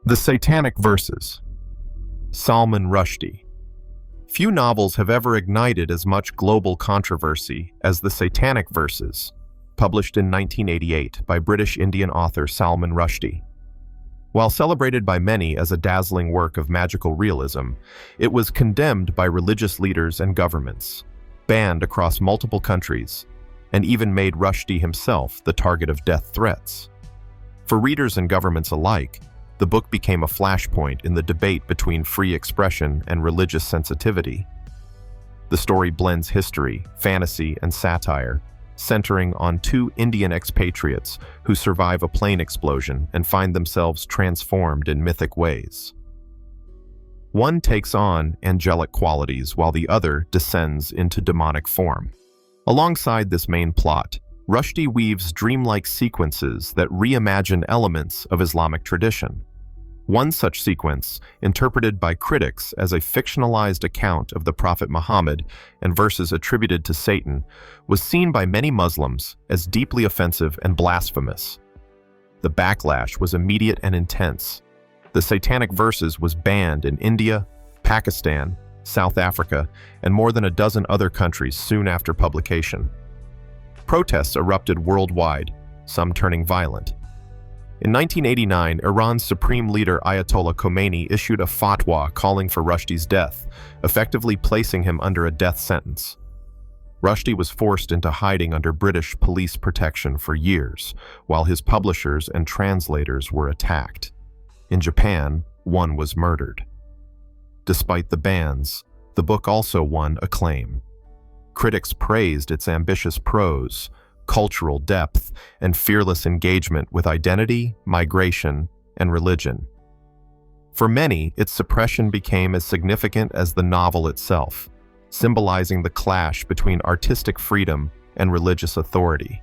The Satanic Verses. Salman Rushdie. Few novels have ever ignited as much global controversy as The Satanic Verses, published in 1988 by British Indian author Salman Rushdie. While celebrated by many as a dazzling work of magical realism, it was condemned by religious leaders and governments, banned across multiple countries, and even made Rushdie himself the target of death threats. For readers and governments alike, the book became a flashpoint in the debate between free expression and religious sensitivity. The story blends history, fantasy, and satire, centering on two Indian expatriates who survive a plane explosion and find themselves transformed in mythic ways. One takes on angelic qualities while the other descends into demonic form. Alongside this main plot, Rushdie weaves dreamlike sequences that reimagine elements of Islamic tradition. One such sequence, interpreted by critics as a fictionalized account of the Prophet Muhammad and verses attributed to Satan, was seen by many Muslims as deeply offensive and blasphemous. The backlash was immediate and intense. The Satanic Verses was banned in India, Pakistan, South Africa, and more than a dozen other countries soon after publication. Protests erupted worldwide, some turning violent. In 1989, Iran's supreme leader Ayatollah Khomeini issued a fatwa calling for Rushdie's death, effectively placing him under a death sentence. Rushdie was forced into hiding under British police protection for years, while his publishers and translators were attacked. In Japan, one was murdered. Despite the bans, the book also won acclaim. Critics praised its ambitious prose, cultural depth, and fearless engagement with identity, migration, and religion. For many, its suppression became as significant as the novel itself, symbolizing the clash between artistic freedom and religious authority.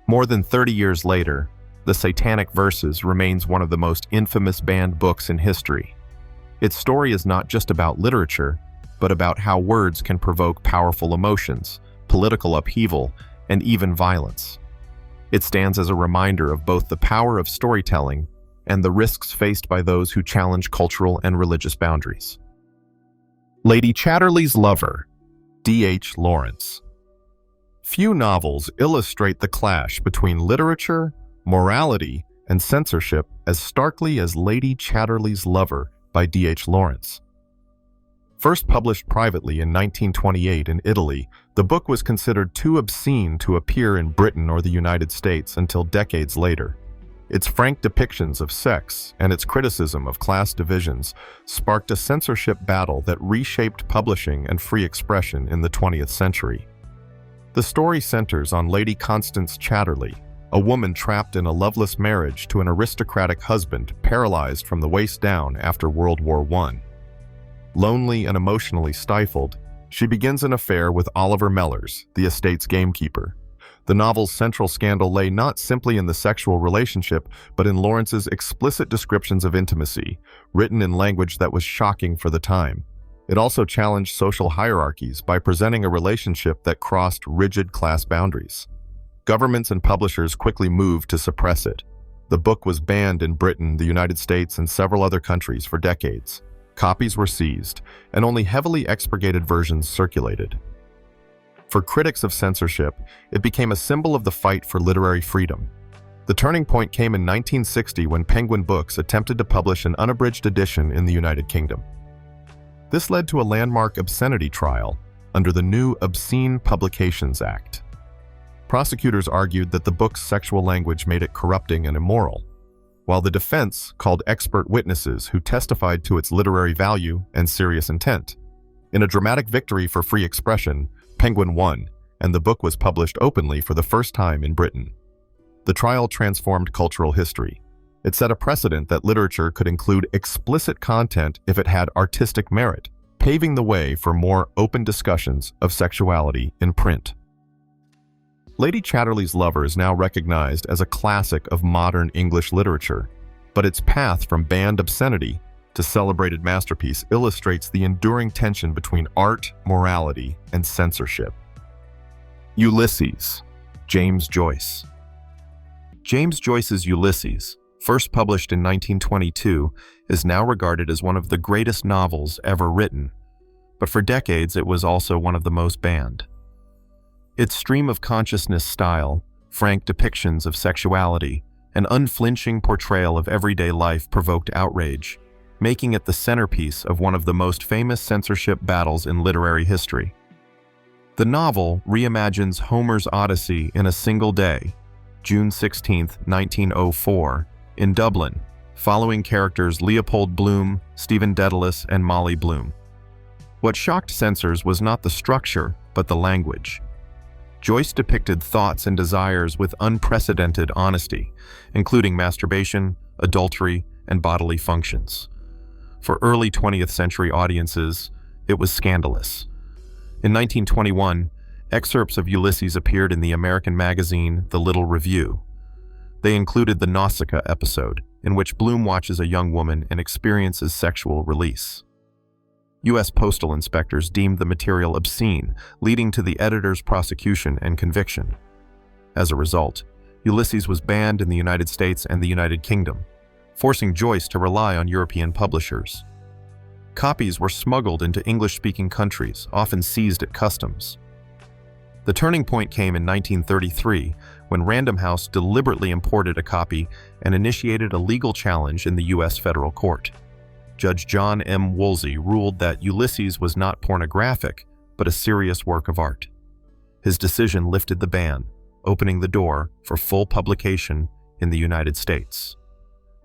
More than 30 years later, The Satanic Verses remains one of the most infamous banned books in history. Its story is not just about literature, but about how words can provoke powerful emotions, political upheaval, and even violence. It stands as a reminder of both the power of storytelling and the risks faced by those who challenge cultural and religious boundaries. Lady Chatterley's Lover, D.H. Lawrence. Few novels illustrate the clash between literature, morality, and censorship as starkly as Lady Chatterley's Lover by D.H. Lawrence. First published privately in 1928 in Italy, the book was considered too obscene to appear in Britain or the United States until decades later. Its frank depictions of sex and its criticism of class divisions sparked a censorship battle that reshaped publishing and free expression in the 20th century. The story centers on Lady Constance Chatterley, a woman trapped in a loveless marriage to an aristocratic husband paralyzed from the waist down after World War I. Lonely and emotionally stifled, she begins an affair with Oliver Mellors, the estate's gamekeeper. The novel's central scandal lay not simply in the sexual relationship, but in Lawrence's explicit descriptions of intimacy, written in language that was shocking for the time. It also challenged social hierarchies by presenting a relationship that crossed rigid class boundaries. Governments and publishers quickly moved to suppress it. The book was banned in Britain, the United States, and several other countries for decades. Copies were seized, and only heavily expurgated versions circulated. For critics of censorship, it became a symbol of the fight for literary freedom. The turning point came in 1960 when Penguin Books attempted to publish an unabridged edition in the United Kingdom. This led to a landmark obscenity trial under the new Obscene Publications Act. Prosecutors argued that the book's sexual language made it corrupting and immoral, while the defense called expert witnesses who testified to its literary value and serious intent. In a dramatic victory for free expression, Penguin won, and the book was published openly for the first time in Britain. The trial transformed cultural history. It set a precedent that literature could include explicit content if it had artistic merit, paving the way for more open discussions of sexuality in print. Lady Chatterley's Lover is now recognized as a classic of modern English literature, but its path from banned obscenity to celebrated masterpiece illustrates the enduring tension between art, morality, and censorship. Ulysses, James Joyce. James Joyce's Ulysses, first published in 1922, is now regarded as one of the greatest novels ever written, but for decades it was also one of the most banned. Its stream of consciousness style, frank depictions of sexuality, and unflinching portrayal of everyday life provoked outrage, making it the centerpiece of one of the most famous censorship battles in literary history. The novel reimagines Homer's Odyssey in a single day, June 16, 1904, in Dublin, following characters Leopold Bloom, Stephen Dedalus, and Molly Bloom. What shocked censors was not the structure, but the language. Joyce depicted thoughts and desires with unprecedented honesty, including masturbation, adultery, and bodily functions. For early 20th century audiences, it was scandalous. In 1921, excerpts of Ulysses appeared in the American magazine The Little Review. They included the Nausicaa episode, in which Bloom watches a young woman and experiences sexual release. U.S. postal inspectors deemed the material obscene, leading to the editor's prosecution and conviction. As a result, Ulysses was banned in the United States and the United Kingdom, forcing Joyce to rely on European publishers. Copies were smuggled into English-speaking countries, often seized at customs. The turning point came in 1933, when Random House deliberately imported a copy and initiated a legal challenge in the U.S. federal court. Judge John M. Woolsey ruled that Ulysses was not pornographic, but a serious work of art. His decision lifted the ban, opening the door for full publication in the United States.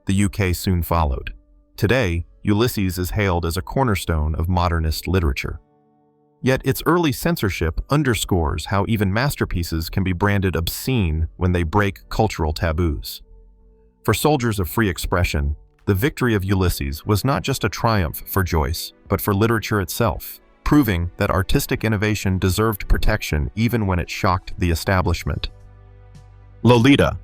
The UK soon followed. Today, Ulysses is hailed as a cornerstone of modernist literature. Yet its early censorship underscores how even masterpieces can be branded obscene when they break cultural taboos. For soldiers of free expression, the victory of Ulysses was not just a triumph for Joyce, but for literature itself, proving that artistic innovation deserved protection even when it shocked the establishment. Lolita,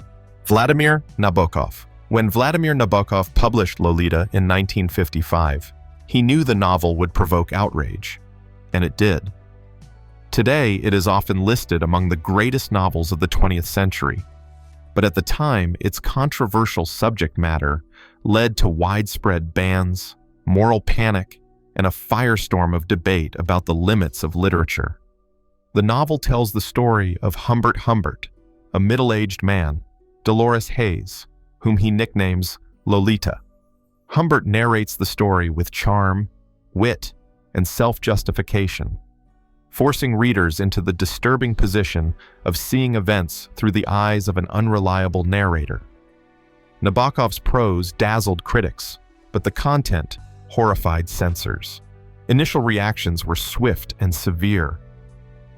Vladimir Nabokov. When Vladimir Nabokov published Lolita in 1955, he knew the novel would provoke outrage, and it did. Today, it is often listed among the greatest novels of the 20th century, but at the time, its controversial subject matter led to widespread bans, moral panic, and a firestorm of debate about the limits of literature. The novel tells the story of Humbert Humbert, a middle-aged man, Dolores Hayes, whom he nicknames Lolita. Humbert narrates the story with charm, wit, and self-justification, forcing readers into the disturbing position of seeing events through the eyes of an unreliable narrator. Nabokov's prose dazzled critics, but the content horrified censors. Initial reactions were swift and severe.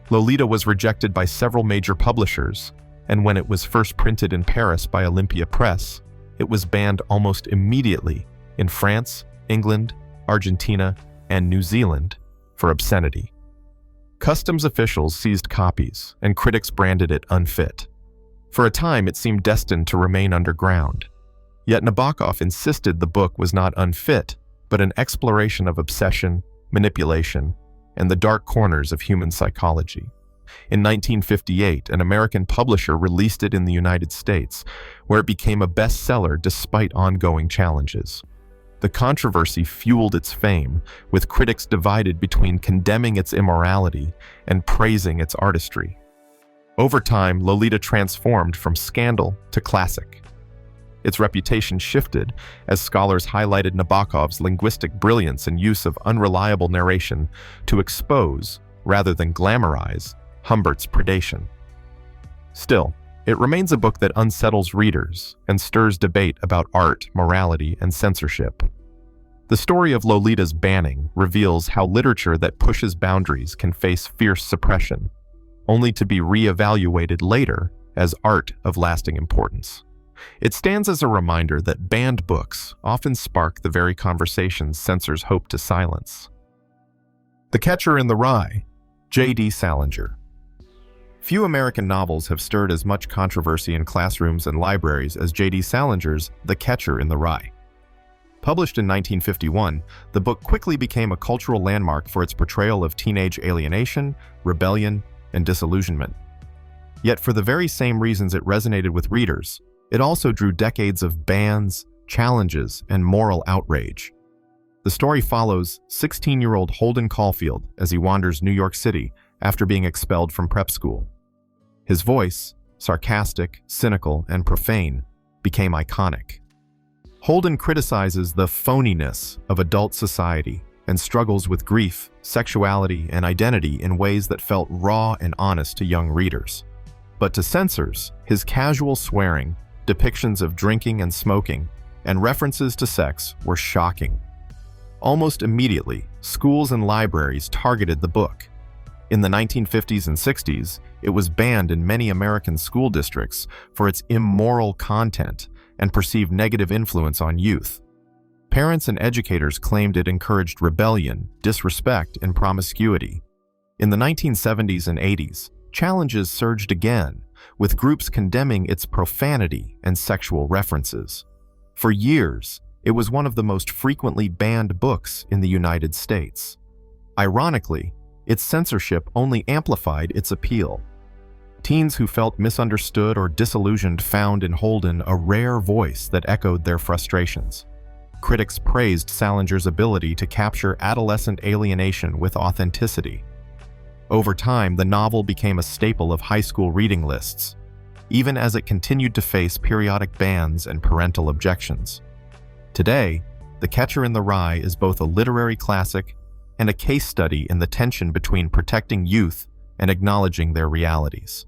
Lolita was rejected by several major publishers, and when it was first printed in Paris by Olympia Press, it was banned almost immediately in France, England, Argentina, and New Zealand for obscenity. Customs officials seized copies, and critics branded it unfit. For a time, it seemed destined to remain underground. Yet Nabokov insisted the book was not unfit, but an exploration of obsession, manipulation, and the dark corners of human psychology. In 1958, an American publisher released it in the United States, where it became a bestseller despite ongoing challenges. The controversy fueled its fame, with critics divided between condemning its immorality and praising its artistry. Over time, Lolita transformed from scandal to classic. Its reputation shifted as scholars highlighted Nabokov's linguistic brilliance and use of unreliable narration to expose, rather than glamorize, Humbert's predation. Still, it remains a book that unsettles readers and stirs debate about art, morality, and censorship. The story of Lolita's banning reveals how literature that pushes boundaries can face fierce suppression, only to be re-evaluated later as art of lasting importance. It stands as a reminder that banned books often spark the very conversations censors hope to silence. The Catcher in the Rye, J.D. Salinger. Few American novels have stirred as much controversy in classrooms and libraries as J.D. Salinger's The Catcher in the Rye. Published in 1951, the book quickly became a cultural landmark for its portrayal of teenage alienation, rebellion, and disillusionment. Yet for the very same reasons it resonated with readers, It also drew decades of bans, challenges, and moral outrage. The story follows 16-year-old Holden Caulfield as he wanders New York City after being expelled from prep school. His voice, sarcastic, cynical, and profane, became iconic. Holden criticizes the phoniness of adult society and struggles with grief, sexuality, and identity in ways that felt raw and honest to young readers. But to censors, his casual swearing, depictions of drinking and smoking, and references to sex were shocking. Almost immediately, schools and libraries targeted the book. In the 1950s and 60s, it was banned in many American school districts for its immoral content and perceived negative influence on youth. Parents and educators claimed it encouraged rebellion, disrespect, and promiscuity. In the 1970s and 80s, challenges surged again, with groups condemning its profanity and sexual references. For years, it was one of the most frequently banned books in the United States. Ironically, its censorship only amplified its appeal. Teens who felt misunderstood or disillusioned found in Holden a rare voice that echoed their frustrations. Critics praised Salinger's ability to capture adolescent alienation with authenticity. Over time, the novel became a staple of high school reading lists, even as it continued to face periodic bans and parental objections. Today, The Catcher in the Rye is both a literary classic and a case study in the tension between protecting youth and acknowledging their realities.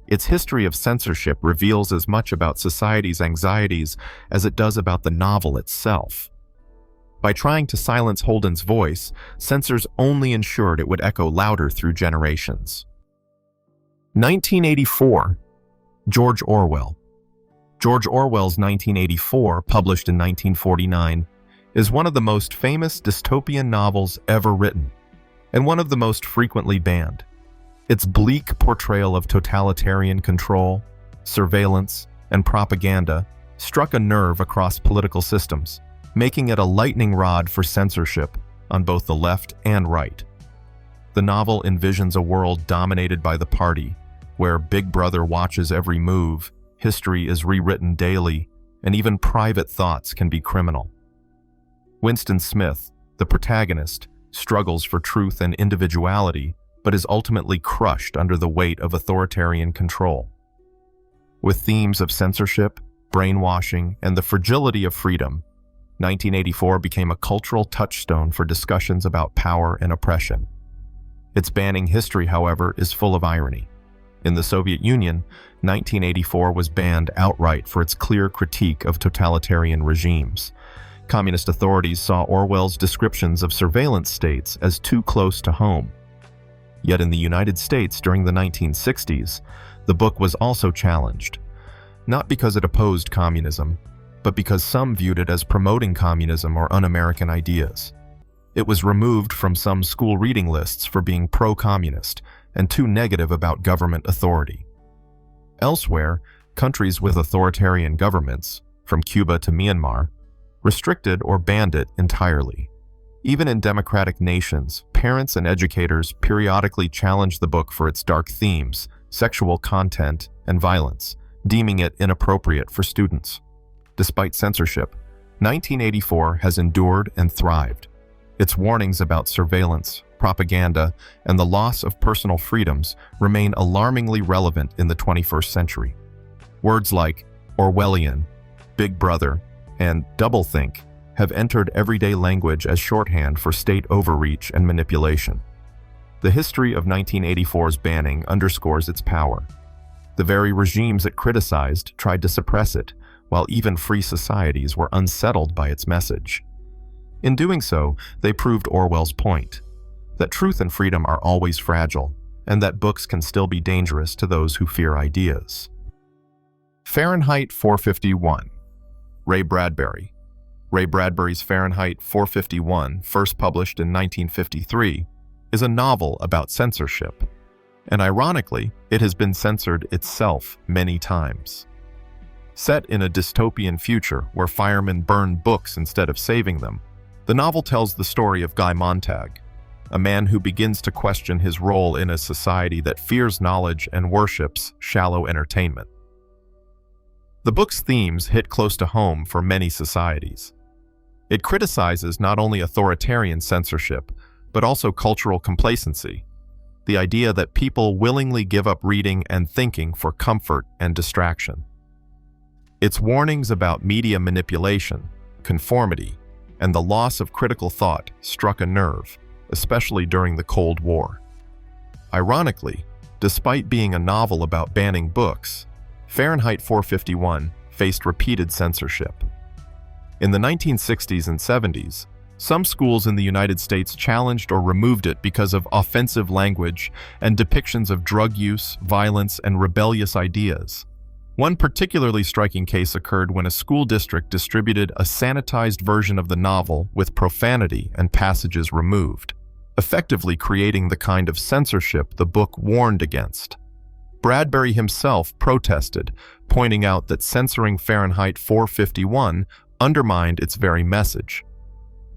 Its history of censorship reveals as much about society's anxieties as it does about the novel itself. By trying to silence Holden's voice, censors only ensured it would echo louder through generations. 1984. George Orwell. George Orwell's 1984, published in 1949, is one of the most famous dystopian novels ever written, and one of the most frequently banned. Its bleak portrayal of totalitarian control, surveillance, and propaganda struck a nerve across political systems, making it a lightning rod for censorship on both the left and right. The novel envisions a world dominated by the party, where Big Brother watches every move, history is rewritten daily, and even private thoughts can be criminal. Winston Smith, the protagonist, struggles for truth and individuality, but is ultimately crushed under the weight of authoritarian control. With themes of censorship, brainwashing, and the fragility of freedom, 1984 became a cultural touchstone for discussions about power and oppression. Its banning history, however, is full of irony. In the Soviet Union, 1984 was banned outright for its clear critique of totalitarian regimes. Communist authorities saw Orwell's descriptions of surveillance states as too close to home. Yet in the United States during the 1960s, the book was also challenged, not because it opposed communism, but because some viewed it as promoting communism or un-American ideas. It was removed from some school reading lists for being pro-communist and too negative about government authority. Elsewhere, countries with authoritarian governments, from Cuba to Myanmar, restricted or banned it entirely. Even in democratic nations, parents and educators periodically challenged the book for its dark themes, sexual content, and violence, deeming it inappropriate for students. Despite censorship, 1984 has endured and thrived. Its warnings about surveillance, propaganda, and the loss of personal freedoms remain alarmingly relevant in the 21st century. Words like Orwellian, Big Brother, and doublethink have entered everyday language as shorthand for state overreach and manipulation. The history of 1984's banning underscores its power. The very regimes it criticized tried to suppress it, while even free societies were unsettled by its message. In doing so, they proved Orwell's point, that truth and freedom are always fragile, and that books can still be dangerous to those who fear ideas. Fahrenheit 451. Ray Bradbury. Ray Bradbury's Fahrenheit 451, first published in 1953, is a novel about censorship, and ironically, it has been censored itself many times. Set in a dystopian future where firemen burn books instead of saving them, the novel tells the story of Guy Montag, a man who begins to question his role in a society that fears knowledge and worships shallow entertainment. The book's themes hit close to home for many societies. It criticizes not only authoritarian censorship, but also cultural complacency, the idea that people willingly give up reading and thinking for comfort and distraction. Its warnings about media manipulation, conformity, and the loss of critical thought struck a nerve, especially during the Cold War. Ironically, despite being a novel about banning books, Fahrenheit 451 faced repeated censorship. In the 1960s and 70s, some schools in the United States challenged or removed it because of offensive language and depictions of drug use, violence, and rebellious ideas. One particularly striking case occurred when a school district distributed a sanitized version of the novel with profanity and passages removed, effectively creating the kind of censorship the book warned against. Bradbury himself protested, pointing out that censoring Fahrenheit 451 undermined its very message.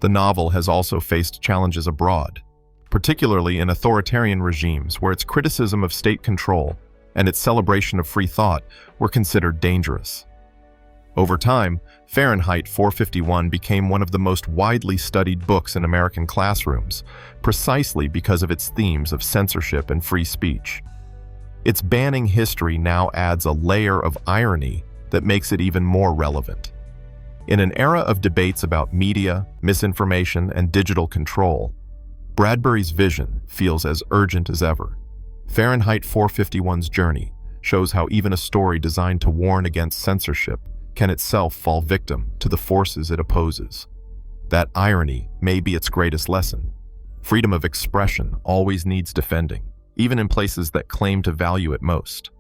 The novel has also faced challenges abroad, particularly in authoritarian regimes where its criticism of state control and its celebration of free thought were considered dangerous. Over time, Fahrenheit 451 became one of the most widely studied books in American classrooms, precisely because of its themes of censorship and free speech. Its banning history now adds a layer of irony that makes it even more relevant. In an era of debates about media, misinformation, and digital control, Bradbury's vision feels as urgent as ever. Fahrenheit 451's journey shows how even a story designed to warn against censorship can itself fall victim to the forces it opposes. That irony may be its greatest lesson. Freedom of expression always needs defending, even in places that claim to value it most.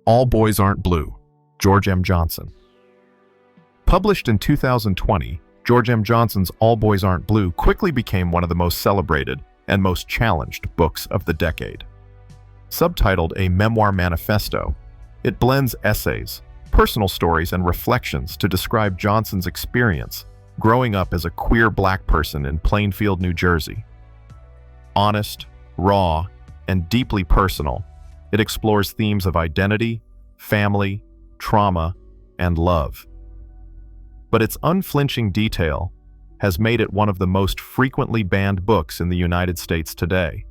All Boys Aren't Blue, George M. Johnson. Published in 2020, George M. Johnson's All Boys Aren't Blue quickly became one of the most celebrated and most challenged books of the decade. Subtitled A Memoir Manifesto, it blends essays, personal stories, and reflections to describe Johnson's experience growing up as a queer black person in Plainfield, New Jersey. Honest, raw, and deeply personal, it explores themes of identity, family, trauma, and love. But its unflinching detail has made it one of the most frequently banned books in the United States today.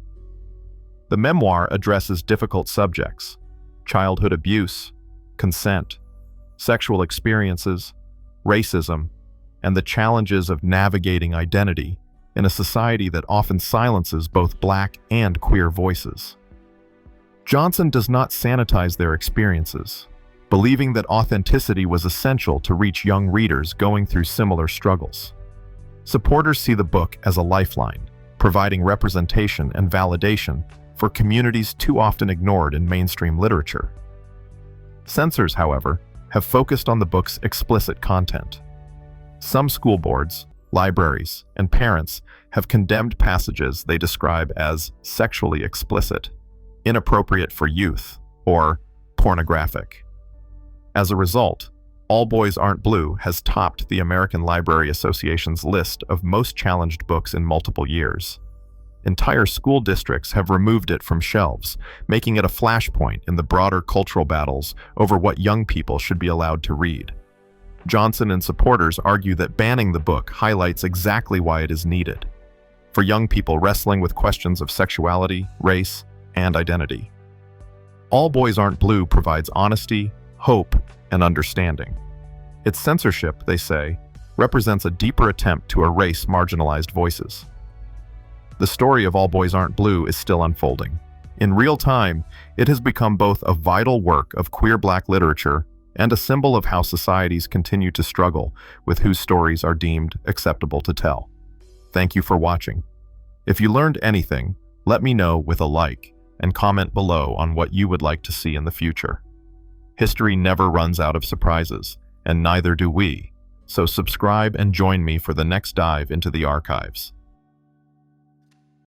The memoir addresses difficult subjects: childhood abuse, consent, sexual experiences, racism, and the challenges of navigating identity in a society that often silences both black and queer voices. Johnson does not sanitize their experiences, believing that authenticity was essential to reach young readers going through similar struggles. Supporters see the book as a lifeline, providing representation and validation for communities too often ignored in mainstream literature. Censors, however, have focused on the book's explicit content. Some school boards, libraries, and parents have condemned passages they describe as sexually explicit, inappropriate for youth, or pornographic. As a result, All Boys Aren't Blue has topped the American Library Association's list of most challenged books in multiple years. Entire school districts have removed it from shelves, making it a flashpoint in the broader cultural battles over what young people should be allowed to read. Johnson and supporters argue that banning the book highlights exactly why it is needed, for young people wrestling with questions of sexuality, race, and identity. All Boys Aren't Blue provides honesty, hope, and understanding. Its censorship, they say, represents a deeper attempt to erase marginalized voices. The story of All Boys Aren't Blue is still unfolding. In real time, it has become both a vital work of queer black literature and a symbol of how societies continue to struggle with whose stories are deemed acceptable to tell. Thank you for watching. If you learned anything, let me know with a like and comment below on what you would like to see in the future. History never runs out of surprises, and neither do we, so subscribe and join me for the next dive into the archives.